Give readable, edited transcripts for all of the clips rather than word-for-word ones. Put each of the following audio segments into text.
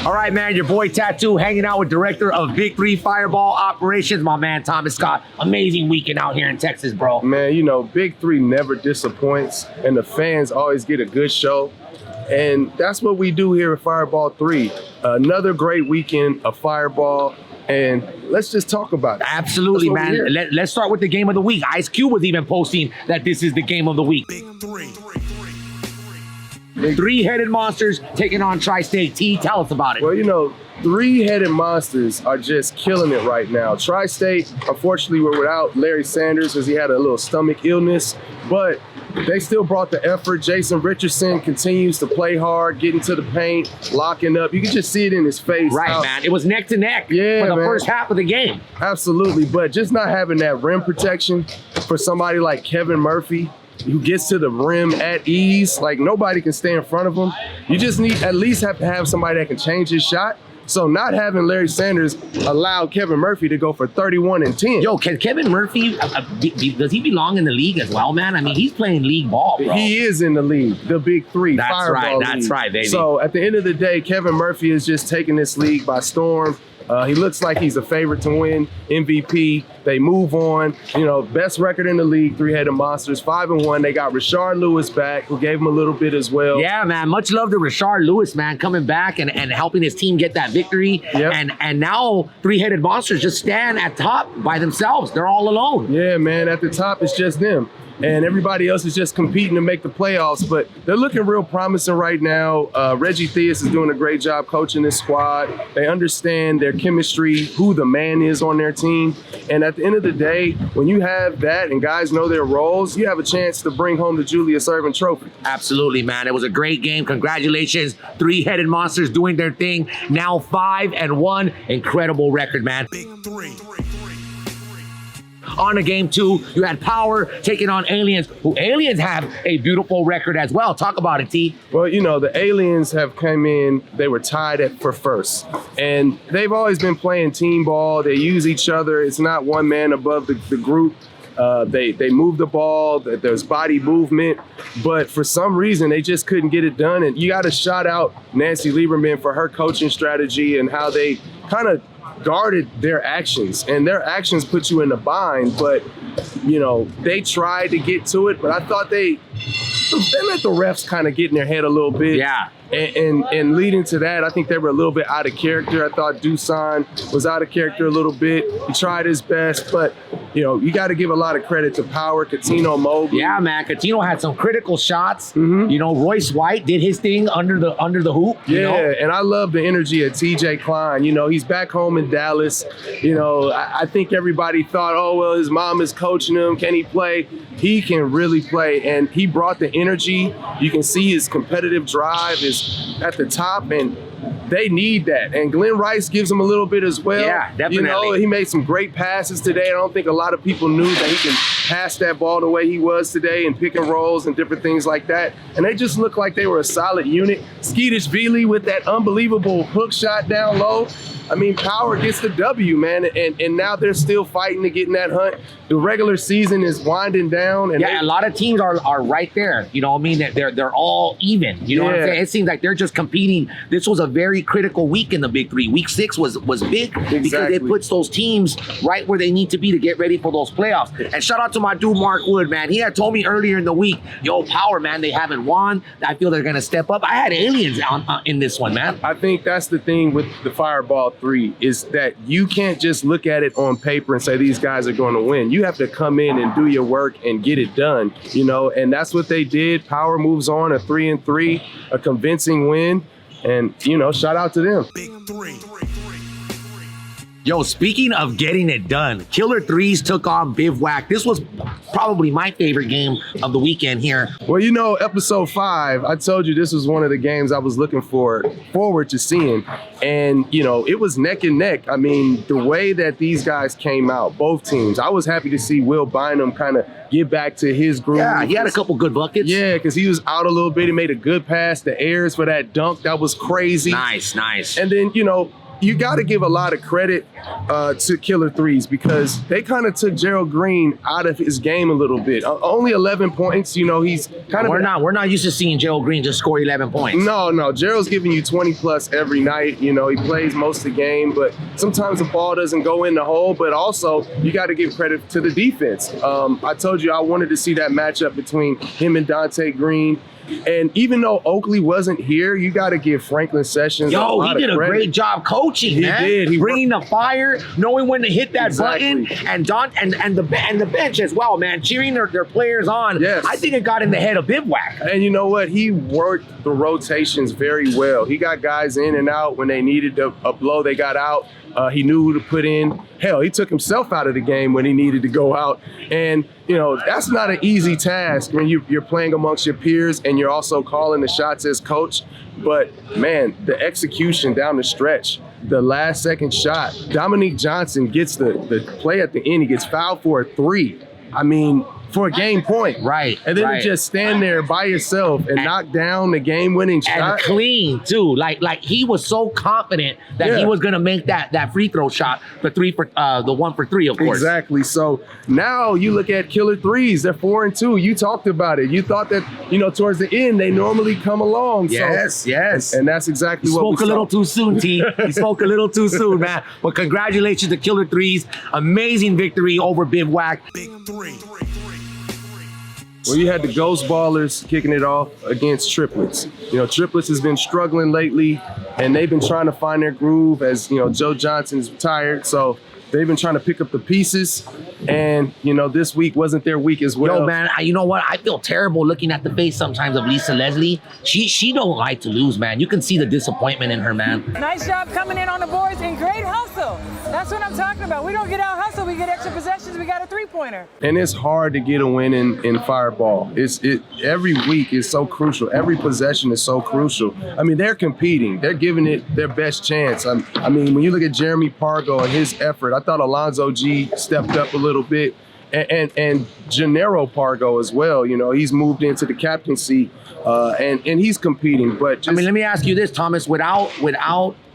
All right, man, your boy Tattoo hanging out with director of BIG3 Fireball Operations, my man Thomas Scott. Amazing weekend out here in Texas, bro. Man, you know, BIG3 never disappoints, and the fans always get a good show. And that's what we do here at Fireball 3. Another great weekend of Fireball. And let's just talk about it. Absolutely, man. Let's start with the game of the week. Ice Cube was even posting that this is the game of the week. Three-headed monsters taking on Tri-State. T, tell us about it. Well, you know, three-headed monsters are just killing it right now. Tri-State, unfortunately, we're without Larry Sanders because he had a little stomach illness, but they still brought the effort. Jason Richardson continues to play hard, getting to the paint, locking up. You can just see it in his face. Right, man. It was neck to neck for the first half of the game. Absolutely, but just not having that rim protection for somebody like Kevin Murphy, who gets to the rim at ease. Like, nobody can stay in front of him. You just at least have to have somebody that can change his shot. So not having Larry Sanders allowed Kevin Murphy to go for 31 and 10. Yo, can Kevin Murphy, does he belong in the league as well, man? I mean, he's playing league ball, bro. He is in the league, the BIG3 Fireball League. That's right, baby. So at the end of the day, Kevin Murphy is just taking this league by storm. He looks like he's a favorite to win MVP. They move on. You know, best record in the league, three-headed monsters, 5-1. They got Rashard Lewis back, who gave him a little bit as well. Yeah, man. Much love to Rashard Lewis, man, coming back and helping his team get that victory. Yep. And now three-headed monsters just stand at top by themselves. They're all alone. Yeah, man. At the top, it's just them. And everybody else is just competing to make the playoffs, but they're looking real promising right now. Reggie Theus is doing a great job coaching this squad. They understand their chemistry, who the man is on their team. And at the end of the day, when you have that and guys know their roles, you have a chance to bring home the Julius Erving Trophy. Absolutely, man. It was a great game. Congratulations. Three-headed monsters doing their thing. Now 5-1. Incredible record, man. On to game 2, you had Power taking on Aliens, who Aliens have a beautiful record as well. Talk about it, T. Well, you know, the Aliens have come in, they were tied for first. And they've always been playing team ball. They use each other. It's not one man above the group. They move the ball, there's body movement, but for some reason they just couldn't get it done. And you got to shout out Nancy Lieberman for her coaching strategy and how they kind of guarded their actions, and their actions put you in a bind. But you know, they tried to get to it, but I thought they let the refs kind of get in their head a little bit. Yeah. And leading to that, I think they were a little bit out of character. I thought Dusan was out of character a little bit. He tried his best, but you know, you got to give a lot of credit to Power, Katino Mobley. Yeah, man. Katino had some critical shots. You know, Royce White did his thing under the hoop. You know? And I love the energy of TJ Klein. You know, he's back home in Dallas. You know, I think everybody thought, oh, well, his mom is coaching him. Can he play? He can really play, and he brought the energy. You can see his competitive drive is at the top, and they need that. And Glenn Rice gives him a little bit as well. Yeah, definitely. You know, he made some great passes today. I don't think a lot of people knew that he can pass that ball the way he was today and pick and rolls and different things like that. And they just looked like they were a solid unit. Skeetish Veely with that unbelievable hook shot down low. I mean, Power gets the W, man, and now they're still fighting to get in that hunt. The regular season is winding down. And a lot of teams are right there. You know what I mean? They're all even. You know what I'm saying? It seems like they're just competing. This was a very critical week in the BIG3. Week 6 was big because it puts those teams right where they need to be to get ready for those playoffs. And shout out to my dude, Mark Wood, man. He had told me earlier in the week, yo, Power, man, they haven't won. I feel they're going to step up. I had Aliens in this one, man. I think that's the thing with the Fireball 3 is that you can't just look at it on paper and say these guys are going to win. You have to come in and do your work and get it done, you know, and that's what they did. Power moves on, a 3-3, a convincing win, and, you know, shout out to them. Yo, speaking of getting it done, Killer Threes took on Bivouac. This was probably my favorite game of the weekend here. Well, you know, episode 5, I told you this was one of the games I was looking forward to seeing. And, you know, it was neck and neck. I mean, the way that these guys came out, both teams, I was happy to see Will Bynum kind of get back to his groove. Yeah, he had a couple good buckets. Yeah, because he was out a little bit. He made a good pass. The airs for that dunk, that was crazy. Nice. And then, you know, you got to give a lot of credit to Killer Threes because they kind of took Gerald Green out of his game a little bit. Only 11 points. You know, he's kind of we're not used to seeing Gerald Green just score 11 points. No, Gerald's giving you 20 plus every night. You know, he plays most of the game, but sometimes the ball doesn't go in the hole. But also, you got to give credit to the defense. I told you I wanted to see that matchup between him and Dante Green. And even though Oakley wasn't here, you got to give Franklin Sessions a lot he did of a credit. great job coaching, man. He did. Bringing the fire, knowing when to hit that Exactly. button, and the bench as well, man. Cheering their players on. Yes. I think it got in the head of Bivouac. And you know what? He worked the rotations very well. He got guys in and out when they needed a blow. They got out. He knew who to put in. Hell, he took himself out of the game when he needed to go out. And, you know, that's not an easy task when you're playing amongst your peers and you're also calling the shots as coach. But, man, the execution down the stretch, the last second shot, Dominique Johnson gets the play at the end. He gets fouled for a 3. I mean, for a game point. Right. And then right. to just stand there by yourself and knock down the game-winning shot. And clean, too. Like he was so confident that he was going to make that free throw shot, the 1 for 3, of course. Exactly. So now you look at Killer Threes. They're 4-2. You talked about it. You thought that, you know, towards the end, they normally come along. Yes. And that's exactly what we spoke a little too soon, T. You spoke a little too soon, man. But congratulations to Killer Threes. Amazing victory over Bivouac. Big 3. Well, you had the Ghost Ballers kicking it off against Triplets. You know, Triplets has been struggling lately, and they've been trying to find their groove as, you know, Joe Johnson's retired. So they've been trying to pick up the pieces. And, you know, this week wasn't their week as well. Yo, man, you know what? I feel terrible looking at the face sometimes of Lisa Leslie. She don't like to lose, man. You can see the disappointment in her, man. Nice job coming in on the boards and great hustle. That's what I'm talking about. We don't get out hustle. We get extra possessions. We got a 3-pointer. And it's hard to get a win in Fireball. Every week is so crucial. Every possession is so crucial. I mean, they're competing. They're giving it their best chance. I mean, when you look at Jeremy Pargo and his effort, I thought Alonzo G stepped up a little bit. And Gennaro Pargo as well. You know, he's moved into the captaincy and he's competing. But just, I mean, let me ask you this, Thomas. Without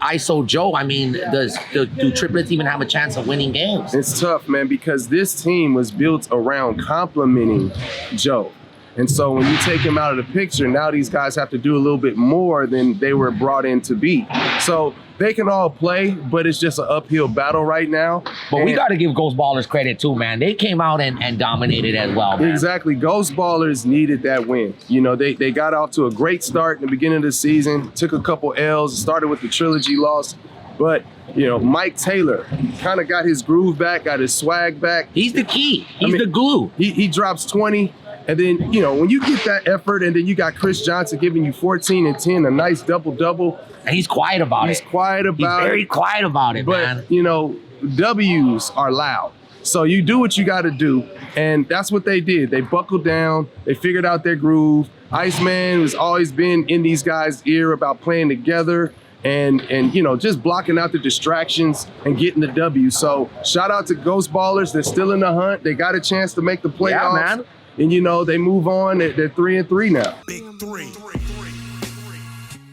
ISO Joe, I mean, do Triplets even have a chance of winning games? It's tough, man, because this team was built around complementing Joe. And so when you take him out of the picture, now these guys have to do a little bit more than they were brought in to be. So they can all play, but it's just an uphill battle right now. But we got to give Ghost Ballers credit too, man. They came out and dominated as well, man. Exactly. Ghost Ballers needed that win. You know, they got off to a great start in the beginning of the season, took a couple L's, started with the Trilogy loss. But, you know, Mike Taylor kind of got his groove back, got his swag back. He's the key. He's the glue. He drops 20. And then, you know, when you get that effort and then you got Chris Johnson giving you 14 and 10, a nice double-double. And he's quiet about it. He's quiet about it. He's very quiet about it, but, man. you know, W's are loud. So you do what you got to do. And that's what they did. They buckled down. They figured out their groove. Iceman has always been in these guys' ear about playing together and you know, just blocking out the distractions and getting the W. So shout out to Ghost Ballers. They're still in the hunt. They got a chance to make the playoffs. Yeah, man. And, you know, they move on. They're 3-3 now. Big 3.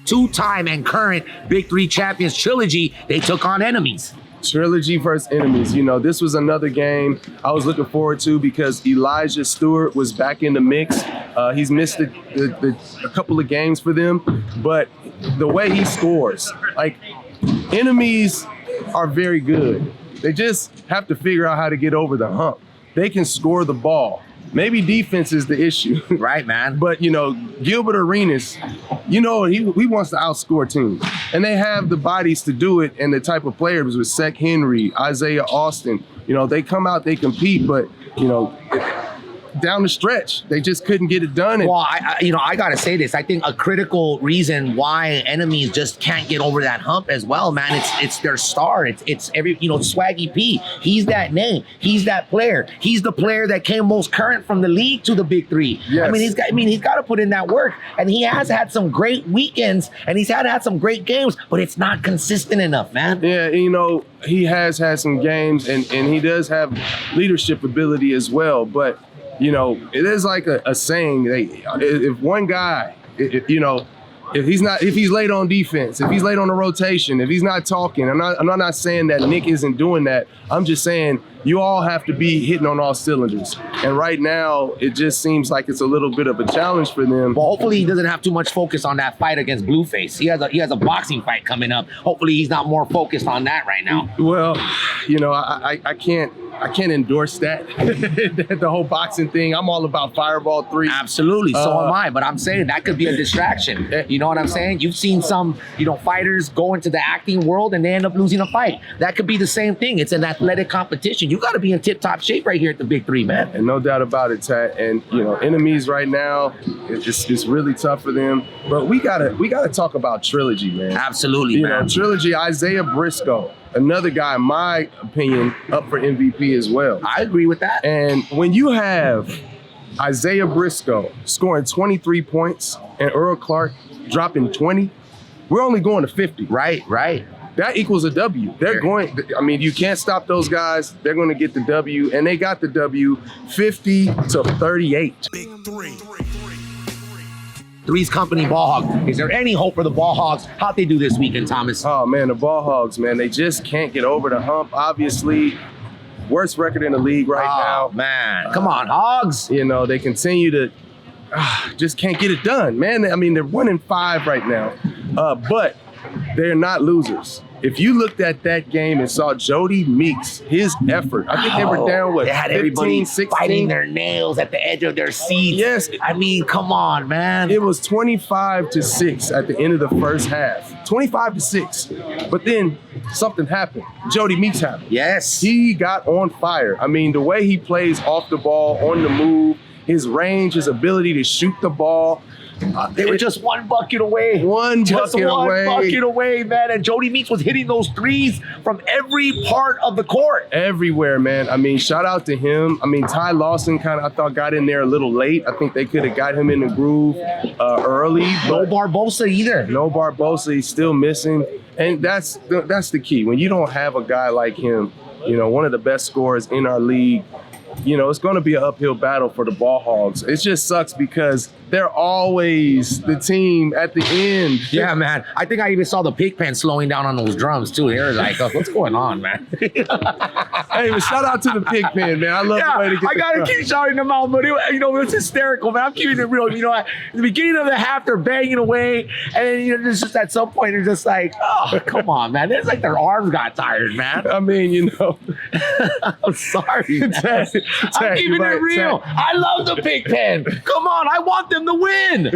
Two-time and current Big 3 champions Trilogy, they took on enemies. Trilogy versus enemies. You know, this was another game I was looking forward to because Elijah Stewart was back in the mix. He's missed a couple of games for them, but the way he scores, like, enemies are very good. They just have to figure out how to get over the hump. They can score the ball. Maybe defense is the issue. Right, man. But, you know, Gilbert Arenas, you know, he wants to outscore teams. And they have the bodies to do it and the type of players with Sek Henry, Isaiah Austin. You know, they come out, they compete, but, you know, down the stretch, they just couldn't get it done. Well, I got to say this. I think a critical reason why enemies just can't get over that hump as well, man, it's their star. It's every, you know, Swaggy P. He's that name. He's that player. He's the player that came most current from the league to the Big 3. Yes. I mean, he's got to put in that work. And he has had some great weekends and he's had some great games, but it's not consistent enough, man. Yeah, you know, he has had some games and he does have leadership ability as well, but you know, it is like a saying, if one guy, you know, if he's late on defense, if he's late on the rotation, if he's not talking, I'm not saying that Nick isn't doing that. I'm just saying you all have to be hitting on all cylinders. And right now, it just seems like it's a little bit of a challenge for them. Well, hopefully he doesn't have too much focus on that fight against Blueface. He has a boxing fight coming up. Hopefully he's not more focused on that right now. Well, I can't endorse that. The whole boxing thing. I'm all about Fireball 3. Absolutely, so am I. But I'm saying that could be a distraction. You know what I'm saying? You've seen some, fighters go into the acting world and they end up losing a fight. That could be the same thing. It's an athletic competition. You got to be in tip-top shape right here at the Big 3, man. And no doubt about it, Tat. And enemies right now, it's really tough for them. But we gotta talk about Trilogy, man. Absolutely, man. Trilogy, Isaiah Briscoe, another guy, in my opinion, up for MVP as well. I agree with that. And when you have Isaiah Briscoe scoring 23 points and Earl Clark dropping 20, we're only going to 50. Right. That equals a W. You can't stop those guys. They're going to get the W, and they got the W 50-38. Big 3. Three's Company Ball Hogs. Is there any hope for the Ball Hogs? How'd they do this weekend, Thomas? Oh, man, the Ball Hogs, man, they just can't get over the hump. Obviously, worst record in the league right now. Man, come on, Hogs. They continue to just can't get it done, man. They're 1-5 right now, but they're not losers. If you looked at that game and saw Jody Meeks, his effort, I think they were down, they had 15, everybody 16? fighting their nails at the edge of their seats. Yes. Come on, man. It was 25-6 at the end of the first half. 25-6. But then something happened. Jody Meeks happened. Yes. He got on fire. The way he plays off the ball, on the move, his range, his ability to shoot the ball. They were just one bucket away. One bucket away, man. And Jody Meeks was hitting those threes from every part of the court. Everywhere, man. Shout out to him. Ty Lawson I thought got in there a little late. I think they could have got him in the groove early. No Barbosa either. No Barbosa. He's still missing. And that's the key. When you don't have a guy like him, one of the best scorers in our league, it's going to be an uphill battle for the Ball Hogs. It just sucks because they're always the team at the end. Yeah, man. I think I even saw the pig pen slowing down on those drums, too. They were like, what's going on, man? Hey, but shout out to the pig pen, man. I love the way to get I got to keep shouting them out, but it was hysterical, man. I'm keeping it real. At the beginning of the half, they're banging away, and it's just at some point, they're just like, oh, come on, man. It's like their arms got tired, man. I'm sorry, man. I'm keeping it real. I love the pig pen. Come on, I want them to win.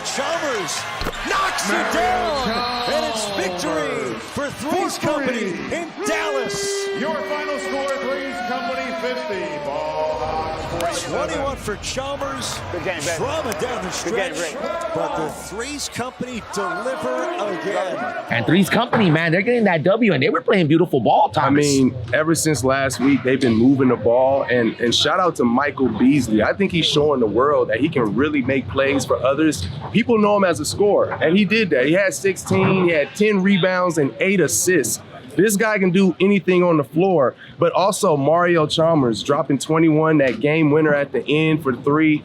Chalmers knocks it down, and it's victory for Three's Company in Dallas. Your final score, Three's Company 50. Ball Hogs 21 for Chalmers. Good game, baby. Drumming down the stretch, but the Three's Company deliver again. And Three's Company, man, they're getting that W, and they were playing beautiful ball, Thomas. Ever since last week, they've been moving the ball, and shout out to Michael Beasley. I think he's showing the world that he can really make plays for others. People know him as a scorer, and he did that. He had 16, he had 10 rebounds and 8 assists. This guy can do anything on the floor, but also Mario Chalmers dropping 21, that game winner at the end for 3.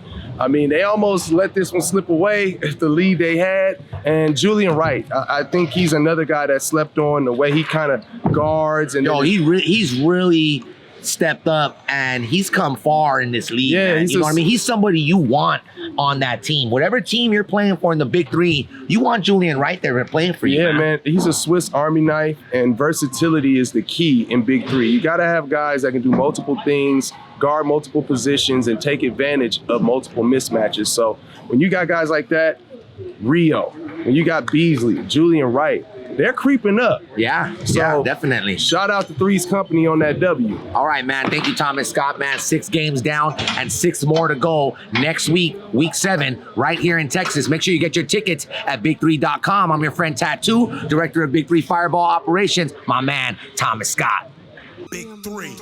They almost let this one slip away, the lead they had. And Julian Wright, I think he's another guy that slept on, the way he kind of guards. And he's really stepped up, and he's come far in this league. Yeah, man. You know what I mean? He's somebody you want on that team. Whatever team you're playing for in the Big 3, you want Julian Wright there playing for you. Yeah, man. He's a Swiss Army knife, and versatility is the key in Big 3. You got to have guys that can do multiple things, guard multiple positions, and take advantage of multiple mismatches. So when you got guys like that, Rio, when you got Beasley, Julian Wright, they're creeping up. Yeah, definitely. Shout out to Three's Company on that W. All right, man. Thank you, Thomas Scott, man. 6 games down and 6 more to go next week, week 7, right here in Texas. Make sure you get your tickets at big3.com. I'm your friend Tattoo, director of Big 3 Fireball Operations, my man, Thomas Scott. Big 3.